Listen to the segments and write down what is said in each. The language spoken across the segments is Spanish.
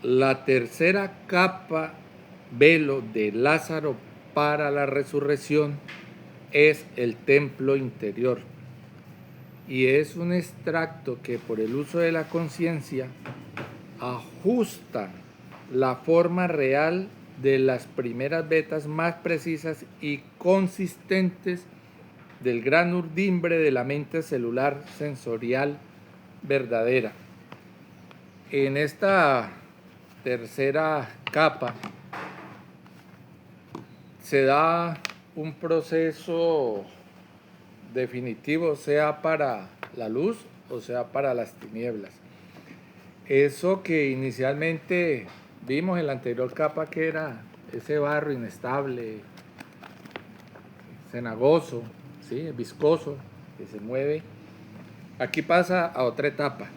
La tercera capa, velo de Lázaro para la resurrección, es el templo interior. Y es un extracto que por el uso de la conciencia ajusta la forma real de las primeras vetas más precisas y consistentes del gran urdimbre de la mente celular sensorial verdadera. En esta tercera capa se da un proceso definitivo, sea para la luz o sea para las tinieblas. Eso que inicialmente vimos en la anterior capa, que era ese barro inestable, cenagoso, ¿sí? Viscoso, que se mueve, aquí pasa a otra etapa.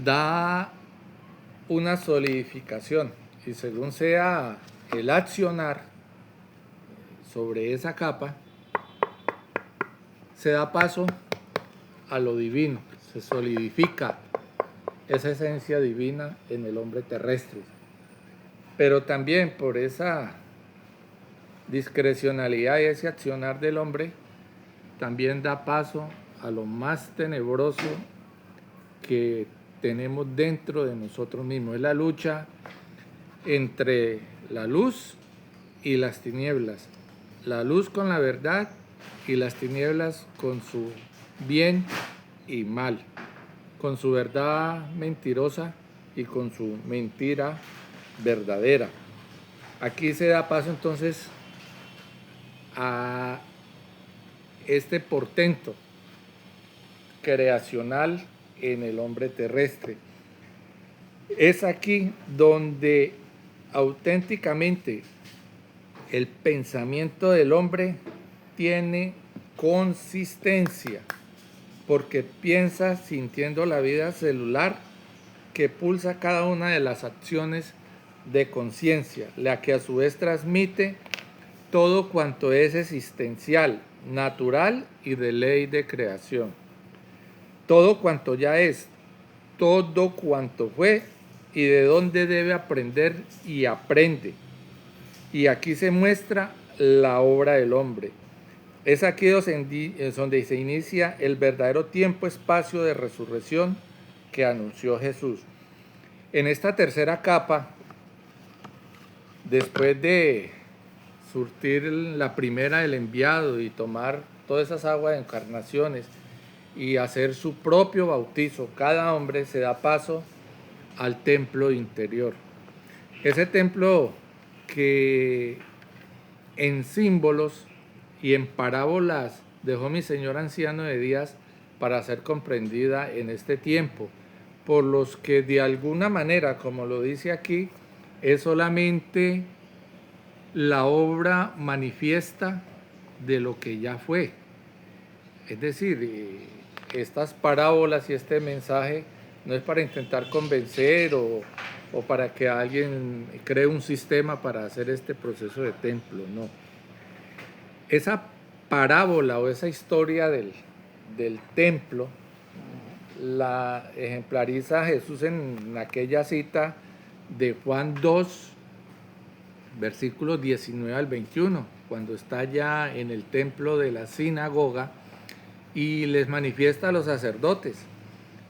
Da una solidificación y según sea el accionar sobre esa capa, se da paso a lo divino, se solidifica esa esencia divina en el hombre terrestre. Pero también por esa discrecionalidad y ese accionar del hombre, también da paso a lo más tenebroso que tenemos dentro de nosotros mismos. Es la lucha entre la luz y las tinieblas. La luz con la verdad y las tinieblas con su bien y mal. Con su verdad mentirosa y con su mentira verdadera. Aquí se da paso entonces a este portento creacional en el hombre terrestre. Es aquí donde auténticamente el pensamiento del hombre tiene consistencia, porque piensa sintiendo la vida celular que pulsa cada una de las acciones de conciencia, la que a su vez transmite todo cuanto es existencial, natural y de ley de creación. Todo cuanto ya es, todo cuanto fue y de dónde debe aprender y aprende. Y aquí se muestra la obra del hombre. Es aquí donde se inicia el verdadero tiempo-espacio de resurrección que anunció Jesús. En esta tercera capa, después de surtir la primera del enviado y tomar todas esas aguas de encarnaciones y hacer su propio bautizo, cada hombre se da paso al templo interior. Ese templo que en símbolos y en parábolas dejó mi señor anciano de Díaz para ser comprendida en este tiempo, por los que de alguna manera, como lo dice aquí, es solamente la obra manifiesta de lo que ya fue. Es decir, estas parábolas y este mensaje no es para intentar convencer o para que alguien cree un sistema para hacer este proceso de templo, no. Esa parábola o esa historia del templo la ejemplariza Jesús en aquella cita de Juan 2, versículos 19 al 21, cuando está ya en el templo de la sinagoga y les manifiesta a los sacerdotes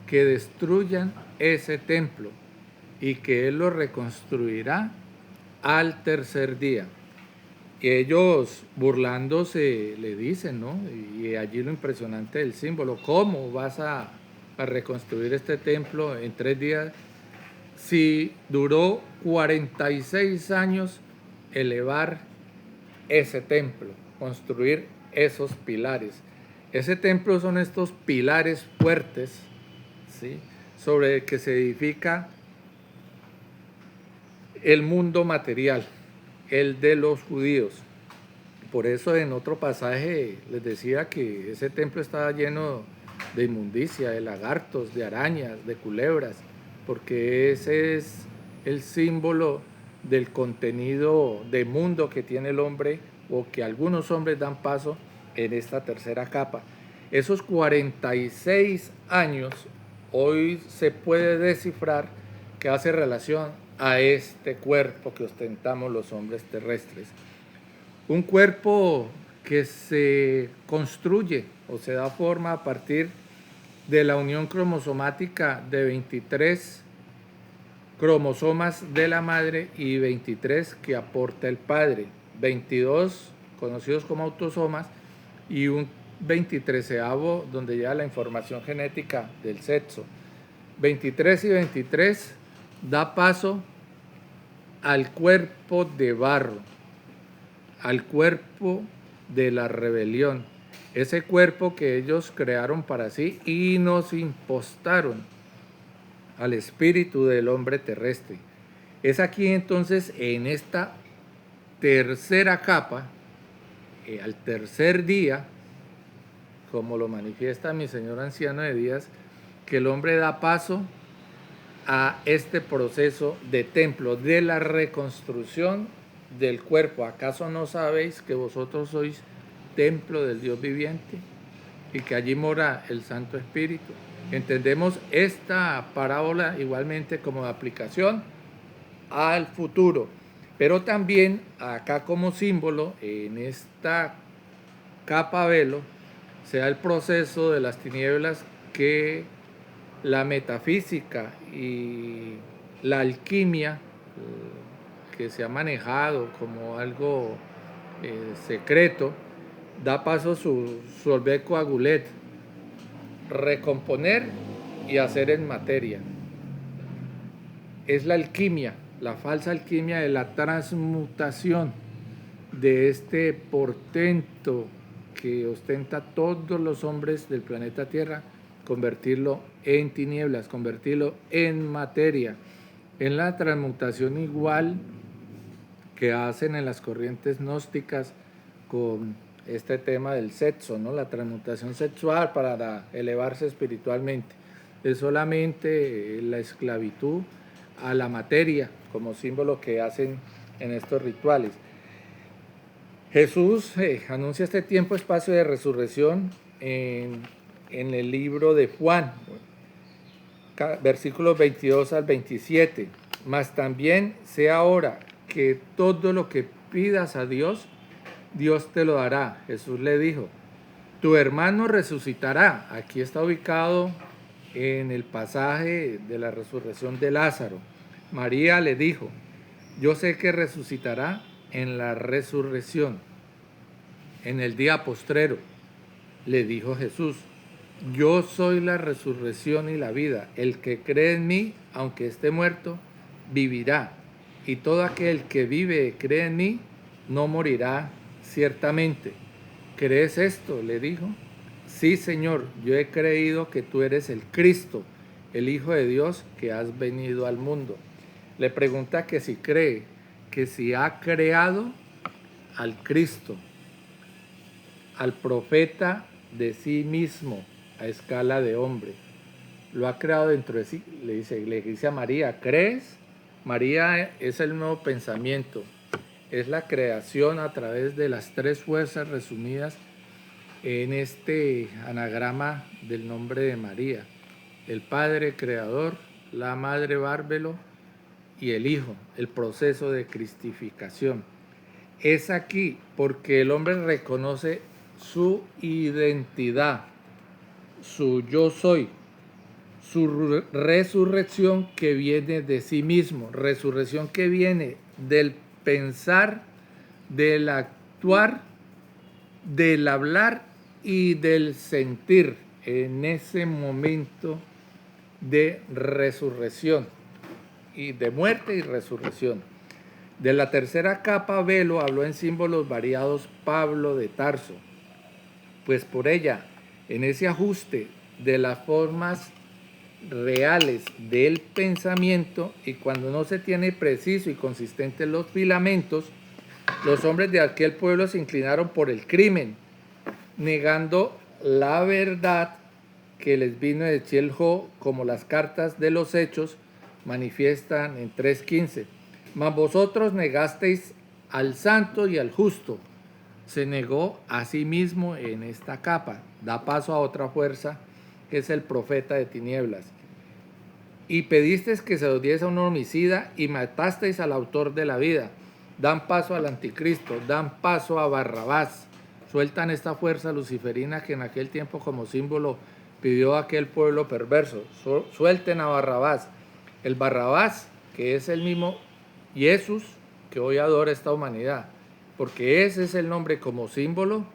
que destruyan ese templo y que Él lo reconstruirá al tercer día. Y ellos burlándose le dicen, ¿no? Y allí lo impresionante del símbolo, ¿cómo vas a reconstruir este templo en 3 días si duró 46 años elevar ese templo, construir esos pilares? Ese templo son estos pilares fuertes, ¿sí?, sobre el que se edifica el mundo material, el de los judíos. Por eso en otro pasaje les decía que ese templo estaba lleno de inmundicia, de lagartos, de arañas, de culebras, porque ese es el símbolo del contenido de mundo que tiene el hombre o que algunos hombres dan paso en esta tercera capa. Esos 46 años hoy se puede descifrar que hace relación a este cuerpo que ostentamos los hombres terrestres. Un cuerpo que se construye o se da forma a partir de la unión cromosomática de 23 cromosomas de la madre y 23 que aporta el padre, 22 conocidos como autosomas y un 23avo donde ya la información genética del sexo. 23 y 23 da paso al cuerpo de barro, al cuerpo de la rebelión, ese cuerpo que ellos crearon para sí y nos impostaron al espíritu del hombre terrestre. Es aquí entonces, en esta tercera capa, al tercer día, como lo manifiesta mi señor anciano de días, que el hombre da paso a este proceso de templo, de la reconstrucción del cuerpo. ¿Acaso no sabéis que vosotros sois templo del Dios viviente y que allí mora el Santo Espíritu? Entendemos esta parábola igualmente como de aplicación al futuro, pero también acá como símbolo, en esta capa velo, se da el proceso de las tinieblas que la metafísica y la alquimia, que se ha manejado como algo secreto, da paso a su solveco agulet, recomponer y hacer en materia. Es la alquimia, la falsa alquimia de la transmutación de este portento que ostenta todos los hombres del planeta Tierra, convertirlo en tinieblas, convertirlo en materia, en la transmutación igual que hacen en las corrientes gnósticas con este tema del sexo, ¿no? La transmutación sexual para elevarse espiritualmente. Es solamente la esclavitud a la materia como símbolo que hacen en estos rituales. Jesús anuncia este tiempo, espacio de resurrección en el libro de Juan, versículos 22 al 27. Mas también sé ahora que todo lo que pidas a Dios, Dios te lo dará. Jesús le dijo, tu hermano resucitará. Aquí está ubicado en el pasaje de la resurrección de Lázaro. María le dijo, yo sé que resucitará en la resurrección, en el día postrero. Le dijo Jesús, yo soy la resurrección y la vida. El que cree en mí, aunque esté muerto, vivirá. Y todo aquel que vive y cree en mí, no morirá ciertamente. ¿Crees esto?, le dijo. Sí, Señor, yo he creído que tú eres el Cristo, el Hijo de Dios, que has venido al mundo. Le pregunta que si cree, que si ha creado al Cristo, al profeta de sí mismo a escala de hombre. Lo ha creado dentro de sí. Le dice a María, ¿crees? María es el nuevo pensamiento. Es la creación a través de las tres fuerzas resumidas en este anagrama del nombre de María. El Padre Creador, la Madre Bárbelo y el Hijo, el proceso de cristificación. Es aquí porque el hombre reconoce su identidad, su yo soy, su resurrección que viene de sí mismo, resurrección que viene del pensar, del actuar, del hablar y del sentir en ese momento de resurrección y de muerte y resurrección. De la tercera capa velo habló en símbolos variados Pablo de Tarso, pues por ella, en ese ajuste de las formas reales del pensamiento y cuando no se tiene preciso y consistente los filamentos, los hombres de aquel pueblo se inclinaron por el crimen, negando la verdad que les vino de Chiel-Jo, como las cartas de los Hechos manifiestan en 3:15. Mas vosotros negasteis al santo y al justo. Se negó a sí mismo en esta capa. Da paso a otra fuerza, que es el profeta de tinieblas. y pedisteis que se os diese un homicida y matasteis al autor de la vida. Dan paso al anticristo, dan paso a Barrabás. Sueltan esta fuerza luciferina que en aquel tiempo como símbolo pidió aquel pueblo perverso. Suelten a Barrabás. El Barrabás, que es el mismo Jesús que hoy adora esta humanidad, porque ese es el nombre como símbolo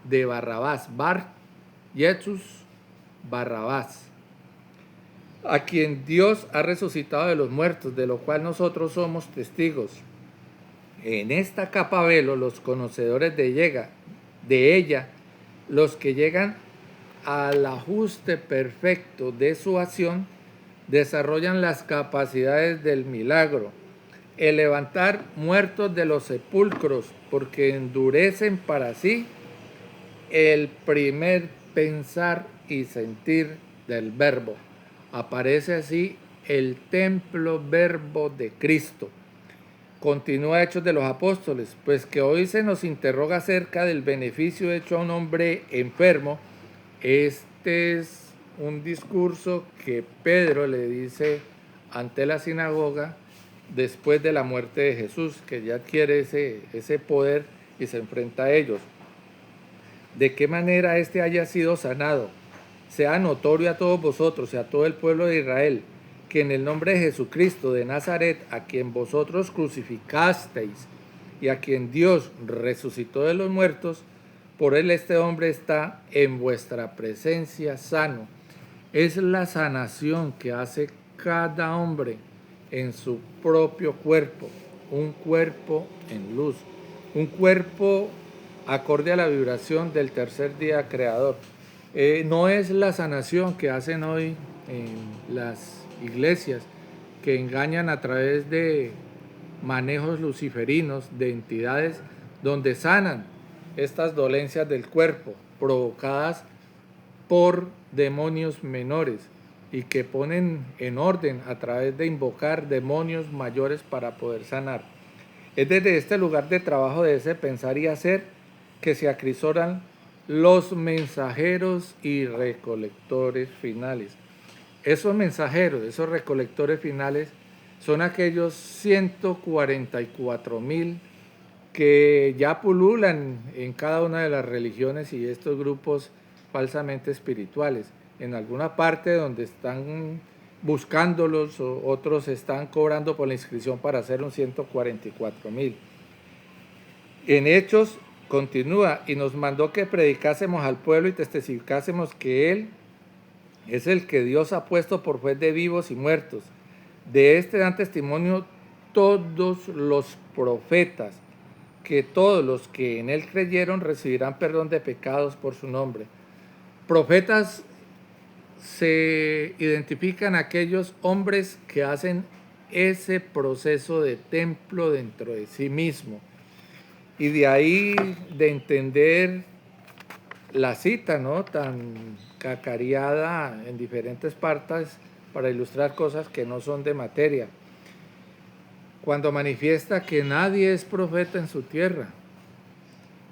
de Barrabás. Jesús Barrabás, a quien Dios ha resucitado de los muertos, de lo cual nosotros somos testigos. En esta capa velo, los conocedores de ella, los que llegan al ajuste perfecto de su acción, desarrollan las capacidades del milagro, el levantar muertos de los sepulcros, porque endurecen para sí el primer pensar y sentir del verbo. Aparece así el templo verbo de Cristo. Continúa Hechos de los Apóstoles, pues que hoy se nos interroga acerca del beneficio hecho a un hombre enfermo. Este es un discurso que Pedro le dice ante la sinagoga después de la muerte de Jesús, que ya adquiere ese poder y se enfrenta a ellos. De qué manera éste haya sido sanado, sea notorio a todos vosotros y a todo el pueblo de Israel, que en el nombre de Jesucristo de Nazaret, a quien vosotros crucificasteis y a quien Dios resucitó de los muertos, por él este hombre está en vuestra presencia sano. Es la sanación que hace cada hombre en su propio cuerpo, un cuerpo en luz, un cuerpo acorde a la vibración del tercer día creador. No es la sanación que hacen hoy en las iglesias, que engañan a través de manejos luciferinos de entidades donde sanan estas dolencias del cuerpo provocadas por demonios menores y que ponen en orden a través de invocar demonios mayores para poder sanar. Es desde este lugar de trabajo de ese pensar y hacer que se acrisoran los mensajeros y recolectores finales. Esos mensajeros, esos recolectores finales, son aquellos 144,000 que ya pululan en cada una de las religiones y estos grupos falsamente espirituales. En alguna parte donde están buscándolos, otros están cobrando por la inscripción para hacer un 144,000. En Hechos continúa, y nos mandó que predicásemos al pueblo y testificásemos que Él es el que Dios ha puesto por juez de vivos y muertos. De este dan testimonio todos los profetas, que todos los que en Él creyeron recibirán perdón de pecados por su nombre. Profetas se identifican aquellos hombres que hacen ese proceso de templo dentro de sí mismo. Y de ahí de entender la cita, ¿no?, tan cacareada en diferentes partes para ilustrar cosas que no son de materia. Cuando manifiesta que nadie es profeta en su tierra.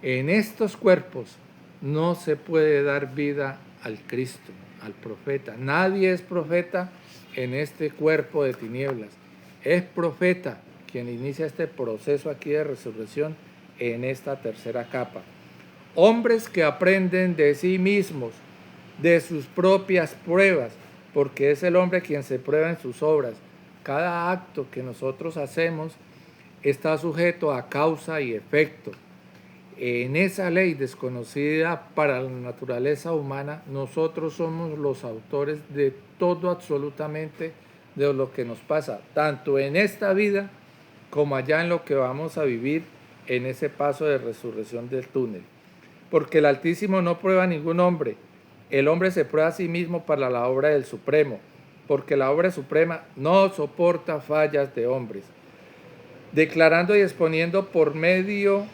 En estos cuerpos no se puede dar vida al Cristo, al profeta. Nadie es profeta en este cuerpo de tinieblas. Es profeta quien inicia este proceso aquí de resurrección en esta tercera capa. Hombres que aprenden de sí mismos, de sus propias pruebas, porque es el hombre quien se prueba en sus obras. Cada acto que nosotros hacemos está sujeto a causa y efecto. En esa ley desconocida para la naturaleza humana, nosotros somos los autores de todo absolutamente de lo que nos pasa, tanto en esta vida como allá en lo que vamos a vivir en ese paso de resurrección del túnel. Porque el Altísimo no prueba a ningún hombre, el hombre se prueba a sí mismo para la obra del Supremo, porque la obra suprema no soporta fallas de hombres. Declarando y exponiendo por medio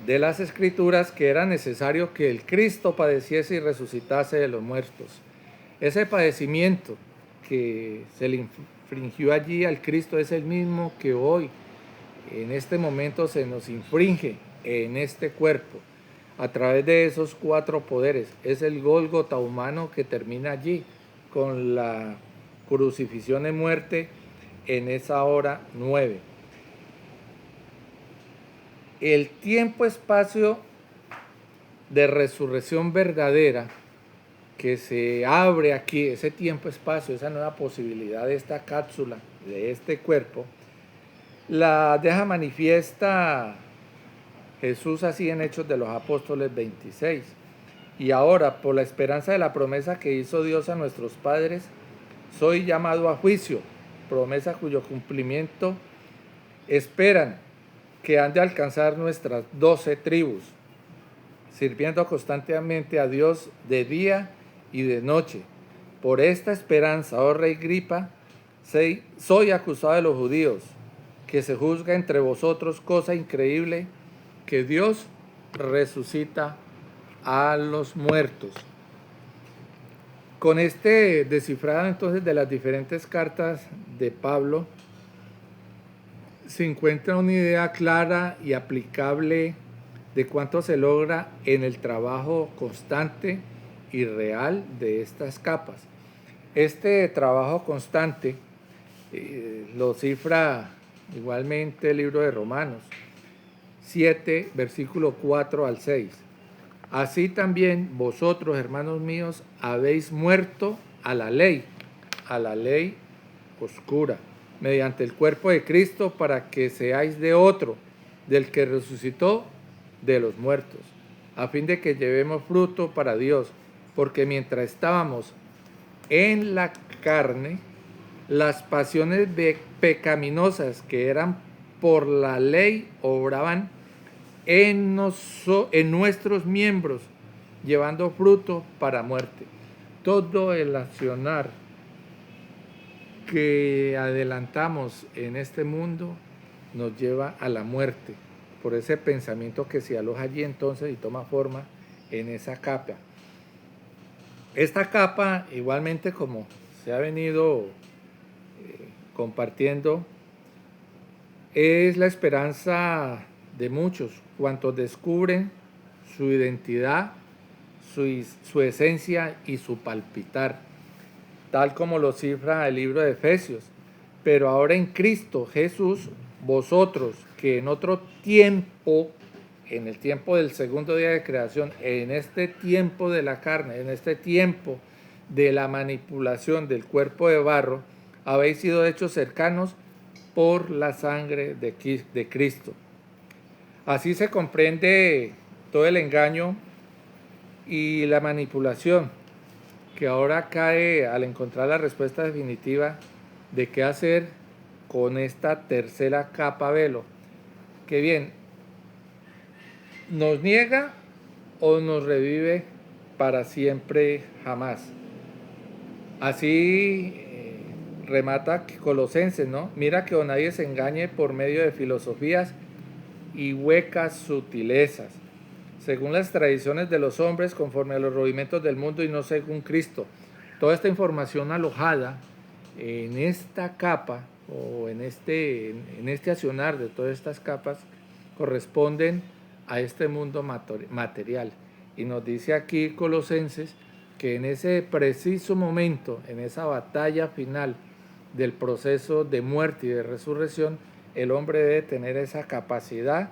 de las Escrituras que era necesario que el Cristo padeciese y resucitase de los muertos. Ese padecimiento que se le infringió allí al Cristo es el mismo que hoy, en este momento, se nos infringe en este cuerpo, a través de esos 4 poderes. Es el Gólgota humano que termina allí, con crucifixión y muerte en esa hora 9. El tiempo-espacio de resurrección verdadera que se abre aquí, ese tiempo-espacio, esa nueva posibilidad de esta cápsula, de este cuerpo, la deja manifiesta Jesús así en Hechos de los Apóstoles 26. Y ahora, por la esperanza de la promesa que hizo Dios a nuestros padres, soy llamado a juicio, promesa cuyo cumplimiento esperan que han de alcanzar nuestras 12 tribus, sirviendo constantemente a Dios de día y de noche. Por esta esperanza, oh rey Agripa, soy acusado de los judíos, que se juzga entre vosotros cosa increíble, que Dios resucita a los muertos. Con este descifrado entonces de las diferentes cartas de Pablo, se encuentra una idea clara y aplicable de cuánto se logra en el trabajo constante y real de estas capas. Este trabajo constante lo cifra igualmente el libro de Romanos 7, versículo 4 al 6. Así también vosotros, hermanos míos, habéis muerto a la ley oscura, mediante el cuerpo de Cristo, para que seáis de otro, del que resucitó de los muertos, a fin de que llevemos fruto para Dios, porque mientras estábamos en la carne, las pasiones pecaminosas que eran por la ley obraban en nuestros miembros, llevando fruto para muerte. Todo el accionar que adelantamos en este mundo nos lleva a la muerte, por ese pensamiento que se aloja allí entonces y toma forma en esa capa. Esta capa, igualmente como se ha venido compartiendo, es la esperanza de muchos, cuantos descubren su identidad, su esencia y su palpitar, tal como lo cifra el libro de Efesios. Pero ahora en Cristo Jesús, vosotros que en otro tiempo, en el tiempo del segundo día de creación, en este tiempo de la carne, en este tiempo de la manipulación del cuerpo de barro, habéis sido hechos cercanos por la sangre de Cristo. Así se comprende todo el engaño y la manipulación que ahora cae al encontrar la respuesta definitiva de qué hacer con esta tercera capa velo, que bien, nos niega o nos revive para siempre jamás. Así remata Colosenses, ¿no? Mira que nadie se engañe por medio de filosofías y huecas sutilezas, según las tradiciones de los hombres, conforme a los rudimentos del mundo y no según Cristo. Toda esta información alojada en esta capa o en este accionar de todas estas capas corresponden a este mundo material. Y nos dice aquí Colosenses que en ese preciso momento, en esa batalla final del proceso de muerte y de resurrección, el hombre debe tener esa capacidad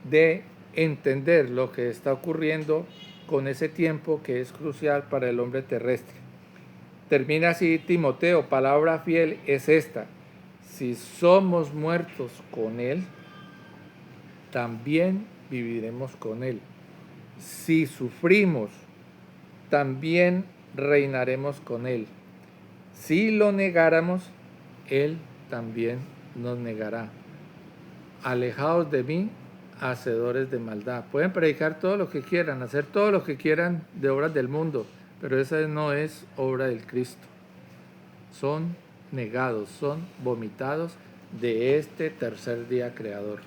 de entender lo que está ocurriendo con ese tiempo que es crucial para el hombre terrestre. Termina así Timoteo, palabra fiel es esta: si somos muertos con Él, también viviremos con Él. Si sufrimos, también reinaremos con Él. Si lo negáramos, Él también nos negará. Alejaos de mí, hacedores de maldad. Pueden predicar todo lo que quieran, hacer todo lo que quieran de obras del mundo, pero esa no es obra del Cristo. Son negados, son vomitados de este tercer día creador.